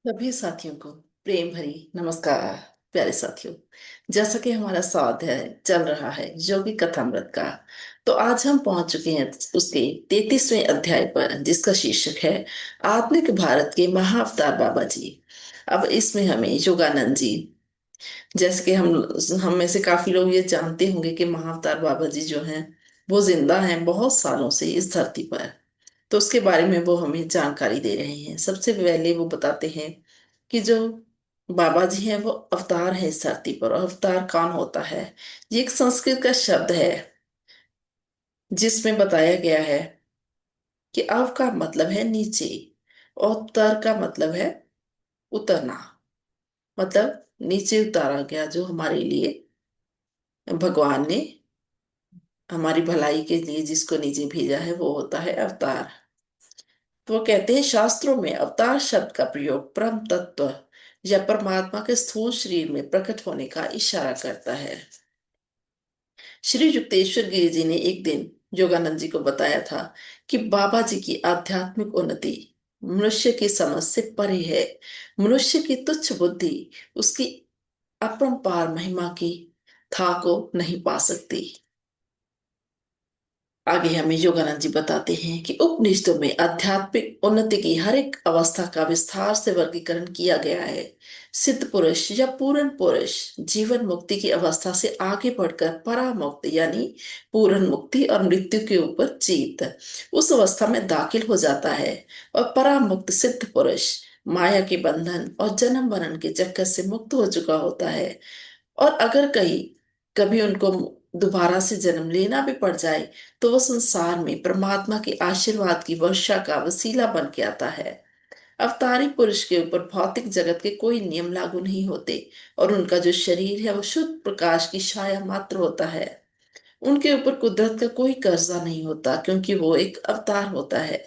सभी साथियों को प्रेम भरी नमस्कार। प्यारे साथियों, जैसा कि हमारा स्वाध्याय चल रहा है योगी कथामृत का, तो आज हम पहुंच चुके हैं उसके 33वें अध्याय पर, जिसका शीर्षक है आधुनिक भारत के महाअवतार बाबा जी। अब इसमें हमें योगानंद जी, जैसे कि हम में से काफी लोग ये जानते होंगे कि महाअवतार बाबा जी जो हैं वो जिंदा हैं बहुत सालों से इस धरती पर। तो उसके बारे में वो हमें जानकारी दे रहे हैं। सबसे पहले वो बताते हैं कि जो बाबा जी हैं वो अवतार है इस धरती पर। और अवतार कौन होता है? ये एक संस्कृत का शब्द है जिसमें बताया गया है कि अव का मतलब है नीचे और तर का मतलब है उतरना। मतलब नीचे उतारा गया, जो हमारे लिए भगवान ने हमारी भलाई के लिए जिसको नीचे भेजा है वो होता है अवतार। तो वो कहते हैं शास्त्रों में अवतार शब्द का प्रयोग परम तत्व या परमात्मा के स्थूल शरीर में प्रकट होने का इशारा करता है। श्री युक्तेश्वर गिरी जी ने एक दिन योगानंद जी को बताया था कि बाबा जी की आध्यात्मिक उन्नति मनुष्य की समझ से परे है। मनुष्य की तुच्छ बुद्धि उसकी अपरंपार महिमा की था को नहीं पा सकती। आगे हमें योगानंद जी बताते हैं कि उपनिषदों में आध्यात्मिक उन्नति की हर एक अवस्था का विस्तार से वर्गीकरण किया गया है। सिद्ध पुरुष या पूर्ण पुरुष जीवन मुक्ति की अवस्था से आगे बढ़कर परामुक्त यानी पूर्ण मुक्ति और मृत्यु के ऊपर जीत, उस अवस्था में दाखिल हो जाता है। और परामुक्त सिद्ध पुरुष माया के बंधन और जन्म मरण के चक्कर से मुक्त हो चुका होता है। और अगर कहीं कभी उनको दोबारा से जन्म लेना भी पड़ जाए, तो वो संसार में परमात्मा के आशीर्वाद की वर्षा का वसीला बन के आता है। अवतारी पुरुष के ऊपर भौतिक जगत के कोई नियम लागू नहीं होते और उनका जो शरीर है वो शुद्ध प्रकाश की छाया मात्र होता है। उनके ऊपर कुदरत का कोई कर्जा नहीं होता, क्योंकि वो एक अवतार होता है।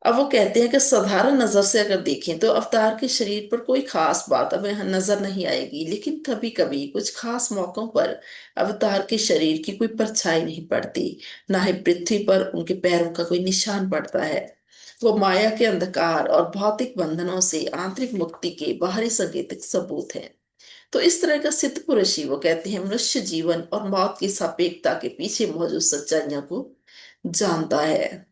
अब वो कहते हैं कि साधारण नजर से अगर देखें तो अवतार के शरीर पर कोई खास बात हमें नजर नहीं आएगी, लेकिन कभी कभी कुछ खास मौकों पर अवतार के शरीर की कोई परछाई नहीं पड़ती। ना ही पृथ्वी पर उनके पैरों का कोई निशान पड़ता है। वो माया के अंधकार और भौतिक बंधनों से आंतरिक मुक्ति के बाहरी सांकेतिक सबूत है। तो इस तरह का सिद्ध पुरुष ही वो कहते हैं मनुष्य जीवन और मौत की सापेक्षता के पीछे मौजूद सच्चाइयों को जानता है।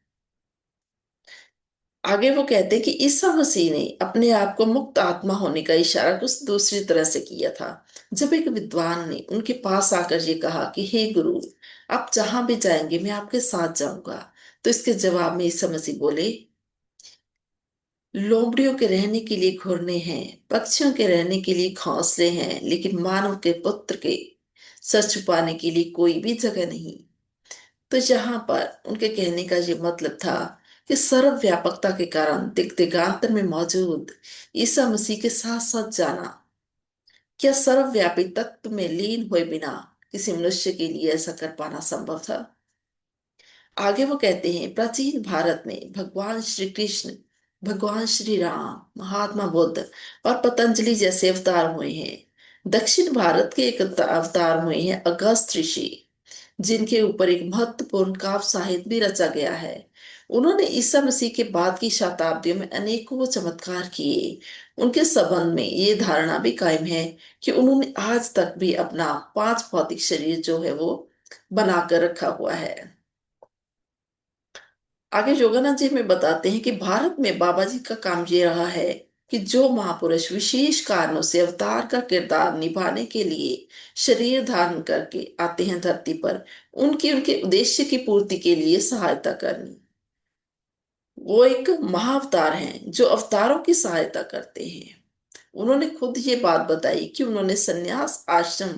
आगे वो कहते हैं कि ईसा मसीह ने अपने आप को मुक्त आत्मा होने का इशारा कुछ दूसरी तरह से किया था। जब एक विद्वान ने उनके पास आकर ये कहा कि हे गुरु, आप जहां भी जाएंगे मैं आपके साथ जाऊंगा, तो इसके जवाब में ईसा मसीह बोले, लोमड़ियों के रहने के लिए घुरने हैं, पक्षियों के रहने के लिए घोंसले हैं, लेकिन मानव के पुत्र के सर छुपाने के लिए कोई भी जगह नहीं। तो यहाँ पर उनके कहने का ये मतलब था कि सर्वव्यापकता के कारण दिग्दिगांतर में मौजूद ईसा मसीह के साथ साथ जाना, क्या सर्वव्यापी तत्व में लीन हुए बिना किसी मनुष्य के लिए ऐसा कर पाना संभव था? आगे वो कहते हैं प्राचीन भारत में भगवान श्री कृष्ण, भगवान श्री राम, महात्मा बुद्ध और पतंजलि जैसे अवतार हुए हैं। दक्षिण भारत के एक अवतार हुए हैं अगस्त ऋषि, जिनके ऊपर एक महत्वपूर्ण काव्य साहित्य भी रचा गया है। उन्होंने ईसा मसीह के बाद की शताब्दियों में अनेकों चमत्कार किए। उनके संबंध में ये धारणा भी कायम है कि उन्होंने आज तक भी अपना पांच भौतिक शरीर जो है वो बनाकर रखा हुआ है। आगे योगानंद जी में बताते हैं कि भारत में बाबा जी का काम ये रहा है कि जो महापुरुष विशेष कारणों से अवतार का किरदार निभाने के लिए शरीर धारण करके आते हैं धरती पर, उनकी उनके उद्देश्य की पूर्ति के लिए सहायता करनी। वो एक महाअवतार हैं जो अवतारों की सहायता करते हैं। उन्होंने खुद ये बात बताई कि उन्होंने संन्यास आश्रम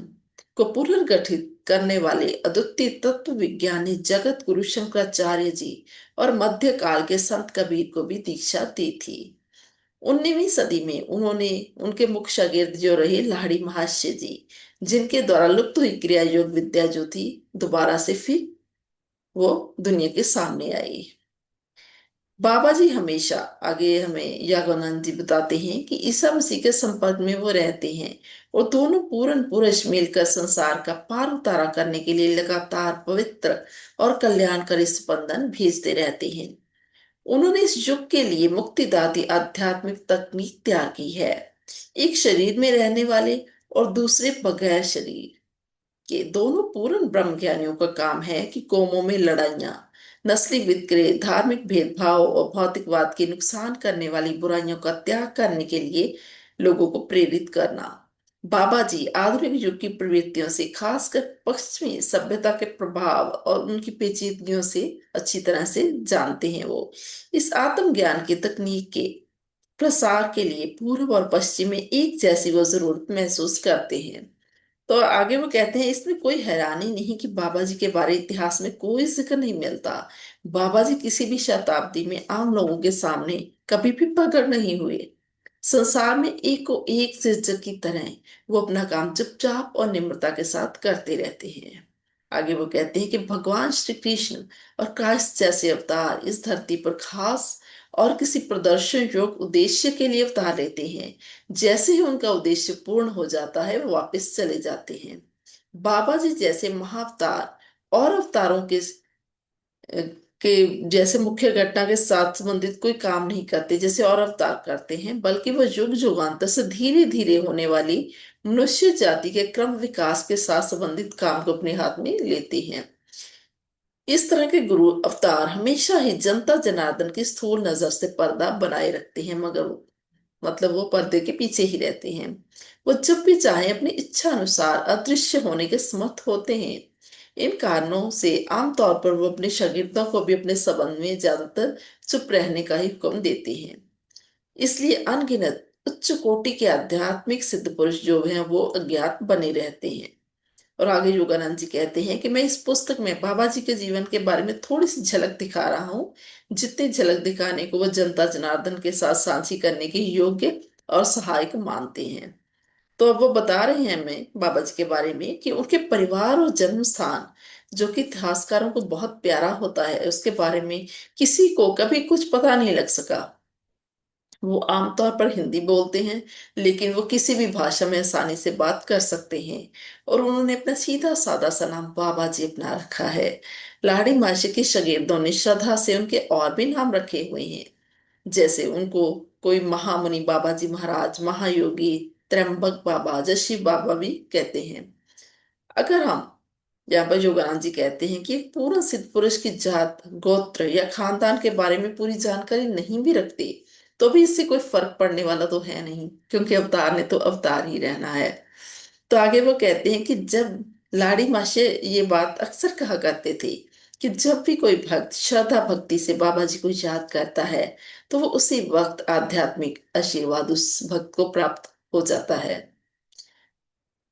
को पुनर्गठित करने वाले अद्वितीय तत्व विज्ञानी जगत गुरु शंकराचार्य जी और मध्यकाल के संत कबीर को भी दीक्षा दी थी। 19वीं सदी में उन्होंने उनके मुख्य शागिर्द जो रहे लाहिड़ी महाशय जी, जिनके द्वारा लुप्त हुई क्रिया योग विद्या जो थी दोबारा से फिर वो दुनिया के सामने आई। बाबा जी हमेशा, आगे हमें यागानंद जी बताते हैं कि ईसा मसीह के संपर्क में वो रहते हैं और दोनों पूर्ण पुरुष मिलकर संसार का पार उतारा करने के लिए लगातार पवित्र और कल्याणकारी स्पंदन भेजते रहते हैं। उन्होंने इस युग के लिए मुक्तिदाती आध्यात्मिक तकनीक तैयार की है। एक शरीर में रहने वाले और दूसरे बगैर शरीर के दोनों पूर्ण ब्रह्म ज्ञानियों का काम है कि कौमों में लड़ाइयाँ, नस्ली विद्रोह, धार्मिक भेदभाव और भौतिकवाद के नुकसान करने वाली बुराइयों का त्याग करने के लिए लोगों को प्रेरित करना। बाबा जी आधुनिक युग की प्रवृत्तियों से, खासकर पश्चिमी सभ्यता के प्रभाव और उनकी पेचीदगियों से अच्छी तरह से जानते हैं। वो इस आत्मज्ञान की तकनीक के प्रसार के लिए पूर्व और पश्चिम में एक जैसी वो जरूरत महसूस करते हैं। तो आगे वो कहते हैं, इसमें कोई हैरानी नहीं कि बाबा जी के बारे इतिहास में कोई जिक्र नहीं मिलता। बाबा जी किसी भी शताब्दी में आम लोगों के सामने कभी भी प्रकट नहीं हुए। संसार में एक को एक सिरजक की तरह वो अपना काम चुपचाप और निम्रता के साथ करते रहते हैं। आगे वो कहते हैं कि भगवान श्री कृष्ण और क्राइस्ट जैसे अवतार इस धरती पर खास और किसी प्रदर्शन योग्य उद्देश्य के लिए अवतार लेते हैं। जैसे ही उनका उद्देश्य पूर्ण हो जाता है वो वापस चले जाते हैं। बाबा जी जैसे महाअवतार और अवतारों के जैसे मुख्य घटना के साथ संबंधित कोई काम नहीं करते जैसे और अवतार करते हैं, बल्कि वह युग युगांतर से धीरे धीरे होने वाली मनुष्य जाति के क्रम विकास के साथ संबंधित काम को अपने हाथ में लेते हैं। इस तरह के गुरु अवतार हमेशा ही जनता जनार्दन की स्थूल नजर से पर्दा बनाए रखते हैं, मगर मतलब वो पर्दे के पीछे ही रहते हैं। वो जब भी चाहे अपनी इच्छा अनुसार अदृश्य होने के समर्थ होते हैं। इन कारणों से आमतौर पर वो अपने शागिर्दों को भी अपने संबंध में ज्यादातर चुप रहने का ही हुक्म देते हैं। इसलिए अनगिनत उच्च कोटि के आध्यात्मिक सिद्ध पुरुष जो हैं वो अज्ञात बने रहते हैं। और आगे योगानंद जी कहते हैं कि मैं इस पुस्तक में बाबा जी के जीवन के बारे में थोड़ी सी झलक दिखा रहा हूँ, जितनी झलक दिखाने को वो जनता जनार्दन के साथ साझी करने के योग्य और सहायक मानते हैं। तो अब वो बता रहे हैं हमें बाबा जी के बारे में कि उनके परिवार और जन्म स्थान, जो कि इतिहासकारों को बहुत प्यारा होता है, उसके बारे में किसी को कभी कुछ पता नहीं लग सका। वो आमतौर पर हिंदी बोलते हैं, लेकिन वो किसी भी भाषा में आसानी से बात कर सकते हैं। और उन्होंने अपना सीधा सादा सा नाम बाबा जी अपना रखा है। लाड़ी माशी के शागिर्दों ने श्रद्धा से उनके और भी नाम रखे हुए हैं। जैसे उनको कोई महामुनि बाबा जी महाराज, महायोगी, त्र्यंबक बाबा, जशी बाबा भी कहते हैं। अगर हम यहाँ पर योगानंद जी कहते हैं कि एक पूर्ण सिद्ध पुरुष की जात, गोत्र या खानदान के बारे में पूरी जानकारी नहीं भी रखते, तो भी इससे कोई फर्क पड़ने वाला तो है नहीं, क्योंकि अवतार ने तो अवतार ही रहना है। तो आगे वो कहते हैं कि जब लाड़ी माशे ये बात अक्सर कहा करते थे कि जब भी कोई भक्त श्रद्धा भक्ति से बाबा जी को याद करता है, तो वो उसी वक्त आध्यात्मिक आशीर्वाद उस भक्त को प्राप्त हो जाता है।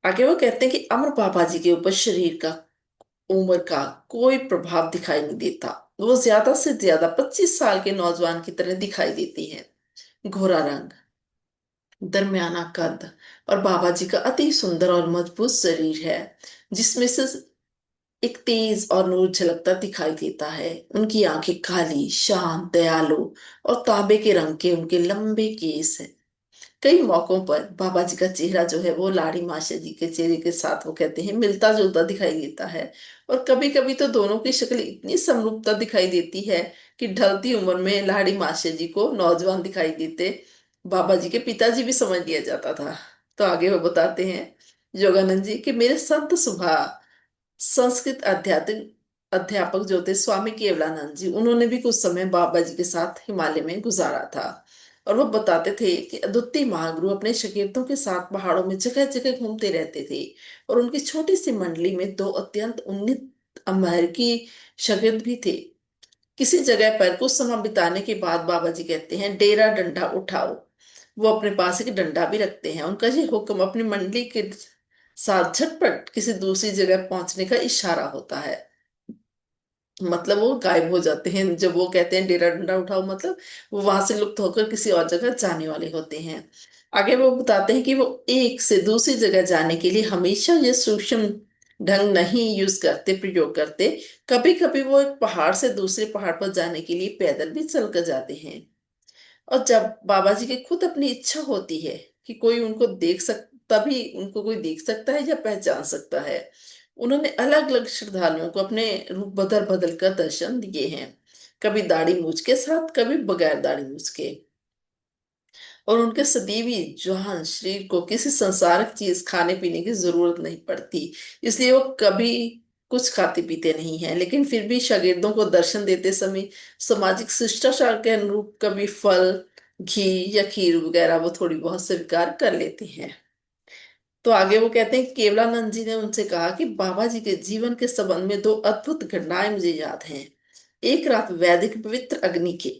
आगे वो कहते हैं कि अमर बाबा जी के ऊपर शरीर का, उम्र का कोई प्रभाव दिखाई नहीं देता। वो ज्यादा से ज्यादा 25 साल के नौजवान की तरह दिखाई देती हैं। गोरा रंग, दरमियाना कद और बाबा जी का अति सुंदर और मजबूत शरीर है, जिसमें से एक तेज और नूर झलकता दिखाई देता है। उनकी आंखें काली, शांत, दयालु और तांबे के रंग के उनके लंबे केस हैं। कई मौकों पर बाबा जी का चेहरा जो है वो लाड़ी माशा जी के चेहरे के साथ वो कहते हैं मिलता जुलता दिखाई देता है। और कभी कभी तो दोनों की शक्ल इतनी समरूपता दिखाई देती है कि ढलती उम्र में लाड़ी माशा जी को नौजवान दिखाई देते बाबा जी के पिताजी भी समझ लिया जाता था। तो आगे वो बताते हैं योगानंद जी कि मेरे संत सुबह संस्कृत आध्यात्मिक अध्यापक जो थे स्वामी केवलानंद जी, उन्होंने भी कुछ समय बाबा जी के साथ हिमालय में गुजारा था। और वो बताते थे कि अद्वितीय महागुरु अपने शागिर्दों के साथ पहाड़ों में जगह जगह घूमते रहते थे। और उनकी छोटी सी मंडली में दो अत्यंत उन्नत अमेरिकी शागिर्द भी थे। किसी जगह पर कुछ समय बिताने के बाद बाबा जी कहते हैं, डेरा डंडा उठाओ। वो अपने पास एक डंडा भी रखते हैं। उनका ये हुक्म अपनी मंडली के साथ झटपट किसी दूसरी जगह पहुंचने का इशारा होता है। मतलब वो गायब हो जाते हैं जब वो कहते हैं डेरा डंडा उठाओ, मतलब वो वहां से लुप्त होकर किसी और जगह जाने वाले होते हैं। आगे वो बताते हैं कि वो एक से दूसरी जगह जाने के लिए हमेशा ये सूक्ष्म ढंग नहीं यूज करते, प्रयोग करते। कभी कभी वो एक पहाड़ से दूसरे पहाड़ पर जाने के लिए पैदल भी चल कर जाते हैं। और जब बाबा जी की खुद अपनी इच्छा होती है कि कोई उनको देख सक तभी उनको कोई देख सकता है या पहचान सकता है, उन्होंने अलग अलग श्रद्धालुओं को अपने रूप बदल बदल कर दर्शन दिए हैं। कभी दाढ़ी मूछ के साथ, कभी बगैर दाढ़ी मूछ के। और उनके सदैवी जवान शरीर को किसी संसारिक चीज खाने पीने की जरूरत नहीं पड़ती, इसलिए वो कभी कुछ खाते पीते नहीं है। लेकिन फिर भी शागिर्दों को दर्शन देते समय सामाजिक शिष्टाचार के अनुरूप कभी फल, घी या खीर वगैरह वो थोड़ी बहुत स्वीकार कर लेते हैं। तो आगे वो कहते हैं, केवलानंद जी ने उनसे कहा कि बाबा जी के जीवन के संबंध में दो अद्भुत घटनाएं मुझे याद हैं। एक रात वैदिक पवित्र अग्नि के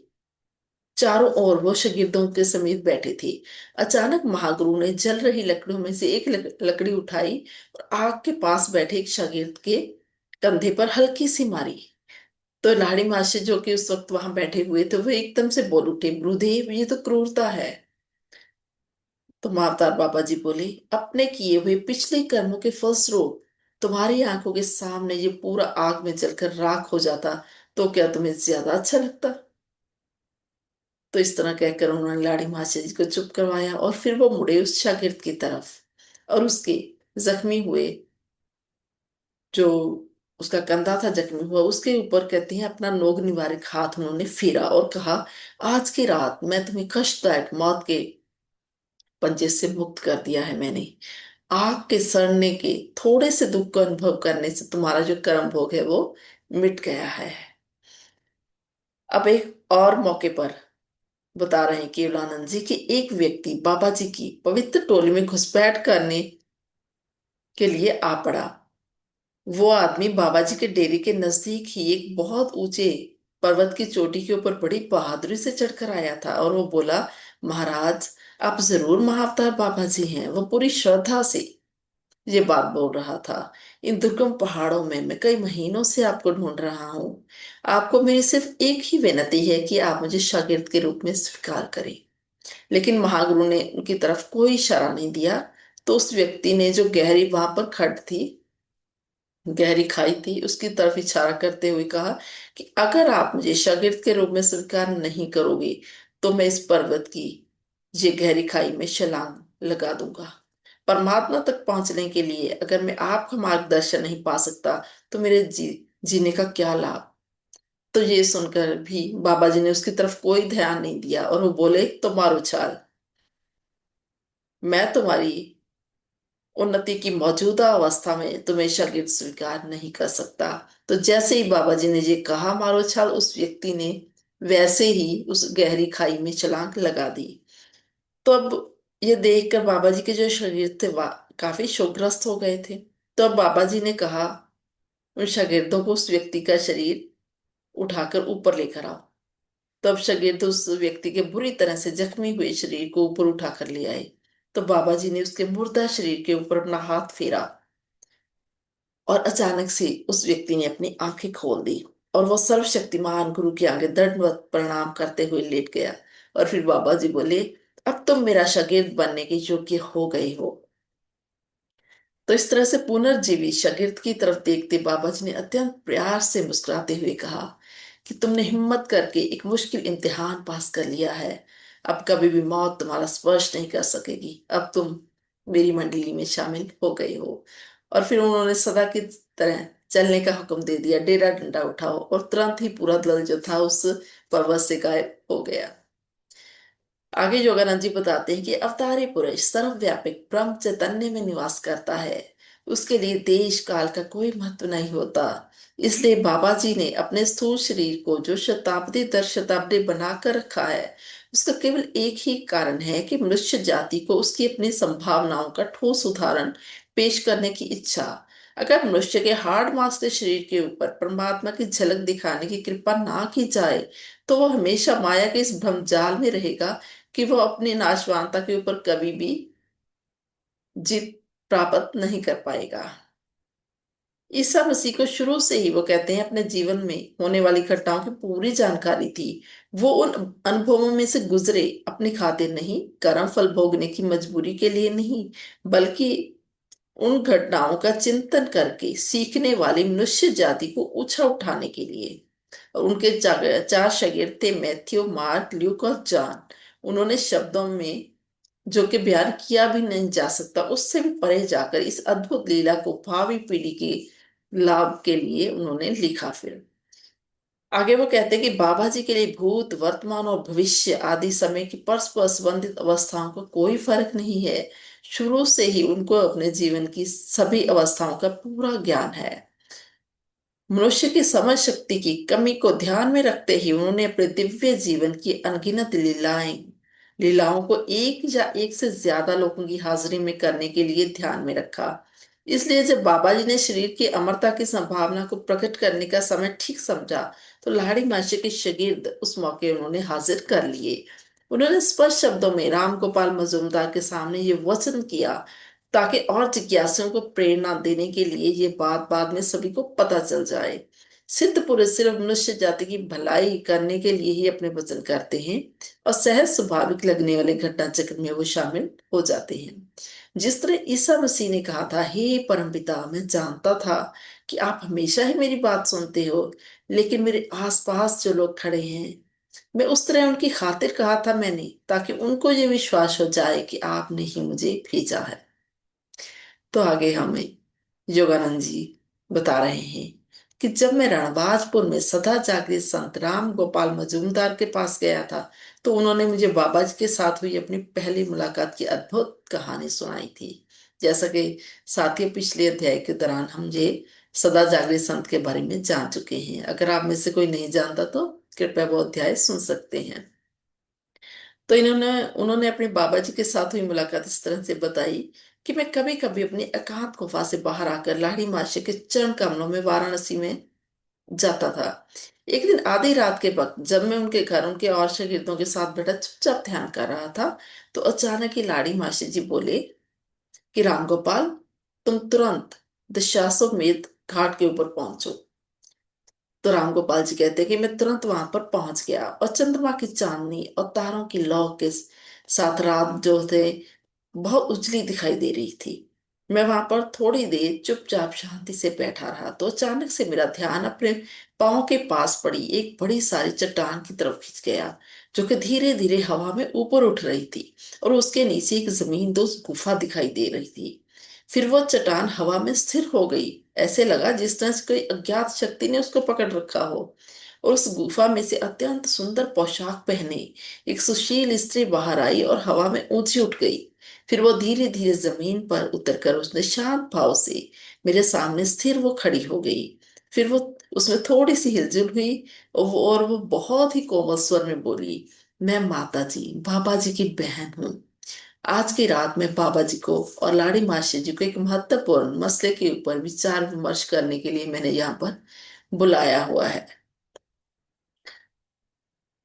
चारों ओर वो शागिर्दों के समीप बैठे थे। अचानक महागुरु ने जल रही लकड़ियों में से एक लकड़ी उठाई और आग के पास बैठे एक शागिर्द के कंधे पर हल्की सी मारी। तो लाड़ी मास्टर जो कि उस वक्त वहां बैठे हुए थे वो एकदम से बोल उठे, गुरुदेव ये तो क्रूरता है। तो मावतार बाबा जी बोले, अपने किए हुए पिछले कर्मों के फलस्वरूप तुम्हारी आंखों के सामने ये पूरा आग में जलकर राख हो जाता तो क्या तुम्हें ज्यादा अच्छा लगता। तो इस तरह कहकर उन्होंने लाड़ी मास्टर जी को चुप करवाया और फिर वो मुड़े उस शागिर्द की तरफ और उसके जख्मी हुए, जो उसका कंधा था जख्मी हुआ, उसके ऊपर कहते हैं अपना नोक निवारक हाथ उन्होंने फेरा और कहा, आज की रात मैं तुम्हें कष्टदायक मौत के पंजे से मुक्त कर दिया है मैंने। आग के सड़ने के थोड़े से दुख को अनुभव करने से तुम्हारा जो कर्म भोग है वो मिट गया है। अब एक और मौके पर बता रहे हैं केवलानंद जी कि एक व्यक्ति बाबा जी की पवित्र टोली में घुसपैठ करने के लिए आ पड़ा। वो आदमी बाबा जी के डेरे के नजदीक ही एक बहुत ऊंचे पर्वत की चोटी के ऊपर बड़ी बहादुरी से चढ़कर आया था और वो बोला, महाराज आप जरूर महाअवतार बाबा जी हैं। वो पूरी श्रद्धा से ये बात बोल रहा था। इन दुर्गम पहाड़ों में मैं कई महीनों से आपको ढूंढ रहा हूँ। आपको मेरी सिर्फ एक ही विनती है कि आप मुझे शागिर्द के रूप में स्वीकार करें। लेकिन महागुरु ने उनकी तरफ कोई इशारा नहीं दिया। तो उस व्यक्ति ने, जो गहरी वहां पर खड़ थी, गहरी खाई थी, उसकी तरफ इशारा करते हुए कहा कि अगर आप मुझे शागिर्द के रूप में स्वीकार नहीं करोगे तो मैं इस पर्वत की ये गहरी खाई में छलांग लगा दूंगा। परमात्मा तक पहुंचने के लिए अगर मैं आपका मार्गदर्शन नहीं पा सकता तो मेरे जीने का क्या लाभ। तो ये सुनकर भी बाबा जी ने उसकी तरफ कोई ध्यान नहीं दिया और वो बोले, तो मारो छाल, मैं तुम्हारी उन्नति की मौजूदा अवस्था में तुम्हें शागिर्द स्वीकार नहीं कर सकता। तो जैसे ही बाबा जी ने ये कहा मारो छाल, उस व्यक्ति ने वैसे ही उस गहरी खाई में छलांग लगा दी। तो अब ये देखकर बाबा जी के जो शागिर्द थे काफी शोकग्रस्त हो गए थे। तो अब बाबा जी ने कहा उन शागिर्दों को, उस व्यक्ति का शरीर उठाकर ऊपर लेकर आओ। तब शागिर्द उस व्यक्ति के बुरी तरह से जख्मी हुए शरीर को ऊपर उठाकर ले आए। तो बाबा जी ने उसके मुर्दा शरीर के ऊपर अपना हाथ फेरा और अचानक से उस व्यक्ति ने अपनी आंखें खोल दी और वो सर्वशक्तिमान गुरु के आगे दंडवत प्रणाम करते हुए लेट गया। और फिर बाबा जी बोले, अब तुम मेरा शागिर्द बनने के योग्य हो गए हो। तो इस तरह से पुनर्जीवी शागिर्द की तरफ देखते बाबा जी ने अत्यंत प्यार से मुस्कुराते हुए कहा कि तुमने हिम्मत करके एक मुश्किल इम्तिहान पास कर लिया है। अब कभी भी मौत तुम्हारा स्पर्श नहीं कर सकेगी। अब तुम मेरी मंडली में शामिल हो गए हो। और फिर उन्होंने सदा की तरह चलने का हुक्म दे दिया, डेरा डंडा उठाओ, और तुरंत ही पूरा दल जो था उस पर्वत से गायब हो गया। आगे योगानंद जी बताते हैं कि अवतारी पुरुष सर्वव्यापक ब्रह्म चैतन्य में निवास करता है। उसके लिए देश काल का कोई महत्व नहीं होता। इसलिए बाबा जी ने अपने स्थूल शरीर को जो शताब्दी दर शताब्दी बनाकर रखा है, उसका केवल एक ही कारण है कि मनुष्य जाति को उसकी अपनी संभावनाओं का ठोस उदाहरण पेश करने की इच्छा। अगर मनुष्य के हार्ड मास के शरीर के ऊपर परमात्मा की झलक दिखाने की कृपा ना की जाए तो वह हमेशा माया के इस भ्रमजाल में रहेगा कि वह अपनी नाशवानता के ऊपर कभी भी जीत प्राप्त नहीं कर पाएगा। ईसा मसीह को शुरू से ही, वो कहते हैं, अपने जीवन में होने वाली घटनाओं की पूरी जानकारी थी। वो उन अनुभवों में से गुजरे अपनी खातिर नहीं, कर्म फल भोगने की मजबूरी के लिए नहीं, बल्कि उन घटनाओं का चिंतन करके सीखने वाली मनुष्य जाति को ऊंचा उठाने के लिए। और उनके चार शागिर्द थे, मैथ्यू, मार्क, ल्यूक और जॉन। उन्होंने शब्दों में जो कि बयान किया भी नहीं जा सकता उससे भी परे जाकर इस अद्भुत लीला को भावी पीढ़ी के लाभ के लिए उन्होंने लिखा। फिर आगे वो कहते हैं कि बाबा जी के लिए भूत, वर्तमान और भविष्य आदि समय की परस्पर संबंधित अवस्थाओं का कोई फर्क नहीं है। शुरू से ही उनको अपने जीवन की सभी अवस्थाओं का पूरा ज्ञान है। मनुष्य की समझ शक्ति की कमी को ध्यान में रखते ही उन्होंने अपने दिव्य जीवन की अनगिनत लीलाओं को एक या एक से ज्यादा लोगों की हाजिरी में करने के लिए ध्यान में रखा। इसलिए जब बाबा जी ने शरीर की अमरता की संभावना को प्रकट करने का समय ठीक समझा, तो लाहिड़ी मास्टर के शागिर्द उस मौके उन्होंने हाजिर कर लिए। उन्होंने स्पष्ट शब्दों में राम गोपाल मजूमदार के सामने ये वचन किया, ताकि और जिज्ञासुओं को प्रेरणा देने के लिए ये बात बाद में सभी को पता चल जाए। सिद्ध पुरुष सिर्फ मनुष्य जाति की भलाई करने के लिए ही अपने वचन करते हैं, और सहज स्वाभाविक लगने वाले घटना चक्र में वो शामिल हो जाते हैं। जिस तरह ईसा मसीह ने कहा था, हे परमपिता, मैं जानता था कि आप हमेशा ही मेरी बात सुनते हो, लेकिन मेरे आसपास जो लोग खड़े हैं, मैं उस तरह उनकी खातिर कहा था मैंने, ताकि उनको ये विश्वास हो जाए कि आपने ही मुझे भेजा है। तो आगे हमें योगानंद जी बता रहे हैं कि जब मैं रणबाजपुर में सदा जागृत संत राम गोपाल मजूमदार के पास गया था, तो उन्होंने मुझे बाबा जी के साथ हुई अपनी पहली मुलाकात की अद्भुत कहानी सुनाई थी। जैसा कि साथियों, पिछले अध्याय के दौरान हम ये सदा जागृत संत के बारे में जान चुके हैं। अगर आप में से कोई नहीं जानता तो कृपया वो अध्याय सुन सकते हैं। तो इन्होंने उन्होंने अपने बाबा जी के साथ हुई मुलाकात इस तरह से बताई कि मैं कभी कभी अपनी एकांत गुफा से बाहर आकर लाहिड़ी मास्टर के चरण कमलों में वाराणसी में जाता था। एक दिन आधी रात के वक्त जब मैं उनके घर उनके और शागिर्दों के साथ बैठा चुपचाप ध्यान कर रहा था, तो अचानक ही लाड़ी मास्टर जी बोले कि राम गोपाल, तुम तुरंत दशाश्वमेध घाट के ऊपर पहुंचो। तो राम गोपाल जी कहते हैं कि मैं तुरंत वहां पर पहुंच गया, और चंद्रमा की चांदनी और तारों की लौ के साथ रात जो थे बहुत उजली दिखाई दे रही थी। मैं वहां पर थोड़ी देर चुपचाप शांति से बैठा रहा, तो अचानक से मेरा ध्यान अपने पांव के पास पड़ी एक बड़ी सारी चट्टान की तरफ खिंच गया, जो कि धीरे धीरे हवा में ऊपर उठ रही थी, और उसके नीचे एक जमीन दोस्त गुफा दिखाई दे रही थी। फिर वो चट्टान हवा में स्थिर हो गई। ऐसे लगा जिस तरह से कोई अज्ञात शक्ति ने उसको पकड़ रखा हो, और उस गुफा में से अत्यंत सुंदर पोशाक पहने एक सुशील स्त्री बाहर आई और हवा में ऊंची उठ गई। फिर वो धीरे धीरे जमीन पर उतरकर उसने शांत भाव से मेरे सामने स्थिर वो खड़ी हो गई। फिर वो उसमें थोड़ी सी हिलजुल हुई, और वो बहुत ही कोमल स्वर में बोली, मैं माता जी, बाबा जी की बहन हूँ। आज की रात में बाबा जी को और लाड़ी मासी जी को एक महत्वपूर्ण मसले के ऊपर विचार विमर्श करने के लिए मैंने यहाँ पर बुलाया हुआ है।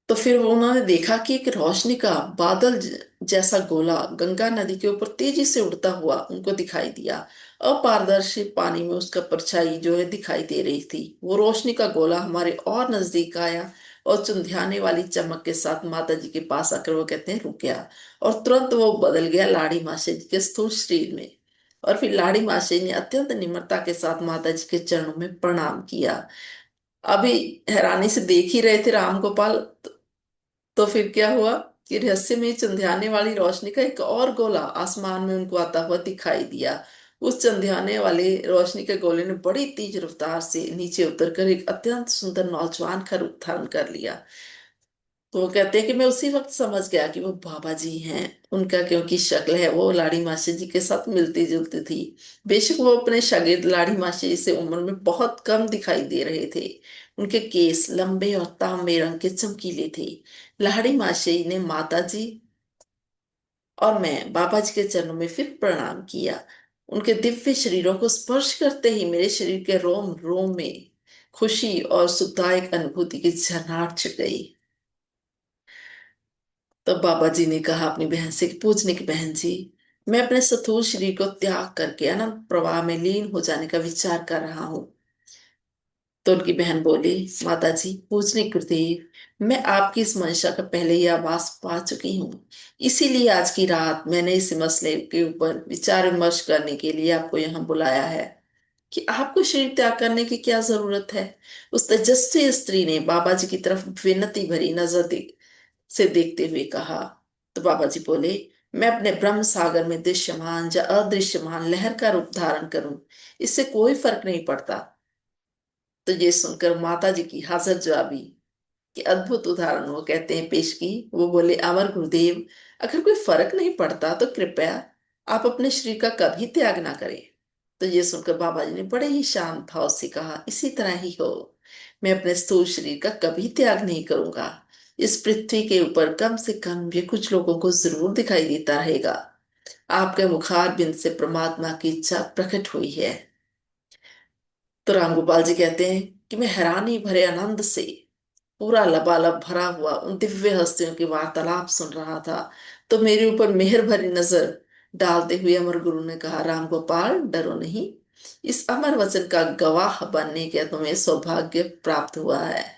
तो फिर वो उन्होंने देखा कि एक रोशनी का बादल जैसा गोला गंगा नदी के ऊपर तेजी से उड़ता हुआ उनको दिखाई दिया। अपारदर्शी पानी में उसका परछाई जो है दिखाई दे रही थी। वो रोशनी का गोला हमारे और नजदीक आया, और चुंधियाने वाली चमक के साथ माता जी के पास आकर वो कहते हैं रुक गया, और तुरंत वो बदल गया लाड़ी मासी जी के स्थूल शरीर में। और फिर लाड़ी मासी ने अत्यंत निम्रता के साथ माता जी के चरणों में प्रणाम किया। अभी हैरानी से देख ही रहे थे राम गोपाल, तो फिर क्या हुआ कि रहस्य में चंद्याने वाली रोशनी का एक और गोला आसमान में उनको आता हुआ दिखाई दिया। उस चंद्याने वाले रोशनी के गोले ने बड़ी तेज रफ्तार से नीचे उतरकर एक अत्यंत सुंदर नौजवान का रूप धारण कर लिया। तो वो कहते हैं कि मैं उसी वक्त समझ गया कि वो बाबा जी हैं। उनका क्योंकि शक्ल है वो लाड़ी मासी जी के साथ मिलती जुलती थी। बेशक वो अपने शागिर्द लाड़ी मासी जी से उम्र में बहुत कम दिखाई दे रहे थे। उनके केस लंबे और तांबे रंग के चमकीले थे। लाड़ी मासी ने माता जी और मैं बाबा जी के चरणों में फिर प्रणाम किया। उनके दिव्य शरीरों को स्पर्श करते ही मेरे शरीर के रोम रोम में खुशी और सुखदायक अनुभूति की झरनाहट छिड़ गई। तब बाबा जी ने कहा अपनी बहन से कि पूजने की बहन जी, मैं अपने स्थूल शरीर को त्याग करके अनंत प्रवाह में लीन हो जाने का विचार कर रहा हूँ। तो उनकी बहन बोली, माता जी, पूजने गुरुदेव, मैं आपकी इस मंशा का पहले ही आभास पा चुकी हूँ। इसीलिए आज की रात मैंने इस मसले के ऊपर विचार विमर्श करने के लिए आपको यहाँ बुलाया है कि आपको शरीर त्याग करने की क्या जरूरत है। उस तेजस्वी स्त्री ने बाबा जी की तरफ विनती भरी नजर से देखते हुए कहा। तो बाबा जी बोले, मैं अपने ब्रह्म सागर में दृश्यमान या अदृश्यमान लहर का रूप धारण करूं, इससे कोई फर्क नहीं पड़ता। तो ये सुनकर माता जी की हाजिर जवाबी कि अद्भुत उदाहरण वो कहते हैं पेश की। वो बोले, अमर गुरुदेव, अगर कोई फर्क नहीं पड़ता तो कृपया आप अपने शरीर का कभी त्याग ना करें। तो ये सुनकर बाबा जी ने बड़े ही शांत भाव से कहा, इसी तरह ही हो, मैं अपने स्थूल शरीर का कभी त्याग नहीं करूंगा। इस पृथ्वी के ऊपर कम से कम ये कुछ लोगों को जरूर दिखाई देता रहेगा। आपके मुखार बिंद से परमात्मा की इच्छा प्रकट हुई है। तो रामगोपाल जी कहते हैं कि मैं हैरानी भरे आनंद से पूरा लबालब भरा हुआ उन दिव्य हस्तियों की वार्तालाप सुन रहा था। तो मेरे ऊपर मेहर भरी नजर डालते हुए अमर गुरु ने कहा, राम गोपाल, डरो नहीं। इस अमर वचन का गवाह बनने के तुम्हें सौभाग्य प्राप्त हुआ है।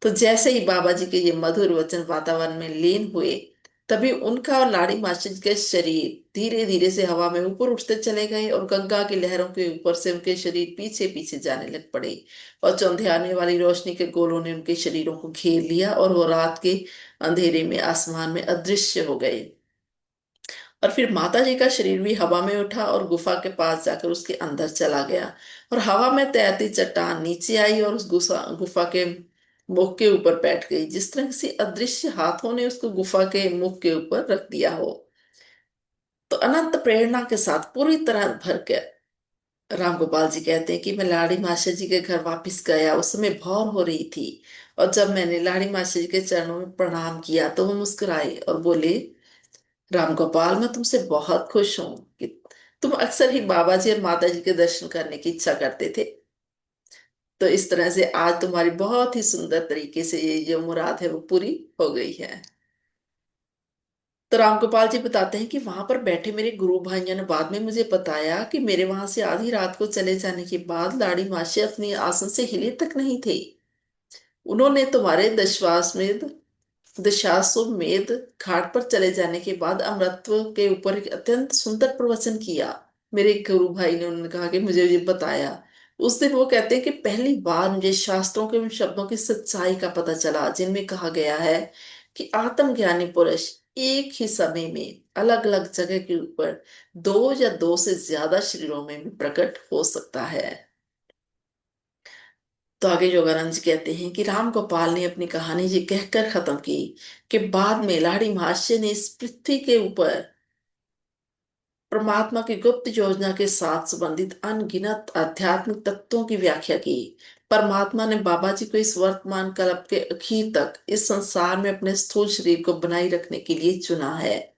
तो जैसे ही बाबा जी के ये मधुर वचन वातावरण में लीन हुए, तभी उनका और लाड़ी मास्टर जी के शरीर धीरे धीरे से हवा में ऊपर उठते चले गए और गंगा की लहरों के ऊपर से उनके शरीर पीछे पीछे जाने लग पड़े। और चौंधियाने वाली रोशनी के गोलों ने उनके शरीरों को घेर लिया और वो रात के अंधेरे में आसमान में अदृश्य हो गए। और फिर माता जी का शरीर भी हवा में उठा और गुफा के पास जाकर उसके अंदर चला गया। और हवा में तैरती चट्टान नीचे आई और उस गुफा गुफा के मुख के ऊपर बैठ गई, जिस तरह किसी अदृश्य हाथों ने उसको गुफा के मुख के ऊपर रख दिया हो। तो अनंत प्रेरणा के साथ पूरी तरह भर के राम गोपाल जी कहते हैं कि मैं लाड़ी मास्टर जी के घर वापस गया, उस समय भौर हो रही थी। और जब मैंने लाड़ी मास्टर जी के चरणों में प्रणाम किया तो वो मुस्कुराए और बोले, राम गोपाल, मैं तुमसे बहुत खुश हूं कि तुम अक्सर ही बाबा जी और माता जी के दर्शन करने की इच्छा करते थे। तो इस तरह से आज तुम्हारी बहुत ही सुंदर तरीके से ये जो मुराद है वो पूरी हो गई है। तो राम गोपाल जी बताते हैं कि वहां पर बैठे मेरे गुरु भाइयों ने बाद में मुझे बताया कि मेरे वहां से आधी रात को चले जाने के बाद लाड़ी मासी अपनी आसन से हिले तक नहीं थे। उन्होंने तुम्हारे दशाश्वमेध घाट पर चले जाने के बाद अमृतत्व के ऊपर एक अत्यंत सुंदर प्रवचन किया। मेरे गुरु भाई ने उन्होंने कहा कि मुझे ये बताया। उस दिन वो कहते हैं कि पहली बार मुझे शास्त्रों के उन शब्दों की सच्चाई का पता चला जिनमें कहा गया है कि आत्मज्ञानी पुरुष एक ही समय में अलग अलग जगह के ऊपर दो या दो से ज्यादा शरीरों में भी प्रकट हो सकता है। तो आगे योगानंद जी कहते हैं कि राम गोपाल ने अपनी कहानी जी कहकर खत्म की कि बाद में लाड़ी महाशय ने इस पृथ्वी के ऊपर परमात्मा की गुप्त योजना के साथ संबंधित अनगिनत आध्यात्मिक तत्वों की व्याख्या की। परमात्मा ने बाबा जी को इस वर्तमान कल्प के आखिर तक इस संसार में अपने स्थूल शरीर को बनाए रखने के लिए चुना है।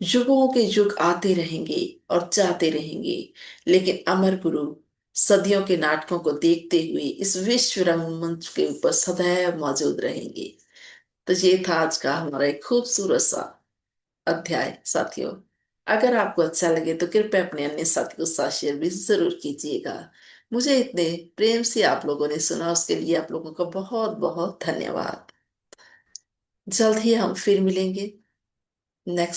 युगों के युग आते रहेंगे और जाते रहेंगे, लेकिन अमर गुरु सदियों के नाटकों को देखते हुए इस विश्व रंगमंच के ऊपर सदैव मौजूद रहेंगे। तो ये था आज का हमारा एक खूबसूरत सा अध्याय साथियों। अगर आपको अच्छा लगे तो कृपया अपने अन्य साथियों के साथ शेयर भी जरूर कीजिएगा। मुझे इतने प्रेम से आप लोगों ने सुना, उसके लिए आप लोगों का बहुत बहुत धन्यवाद। जल्द ही हम फिर मिलेंगे नेक्स्ट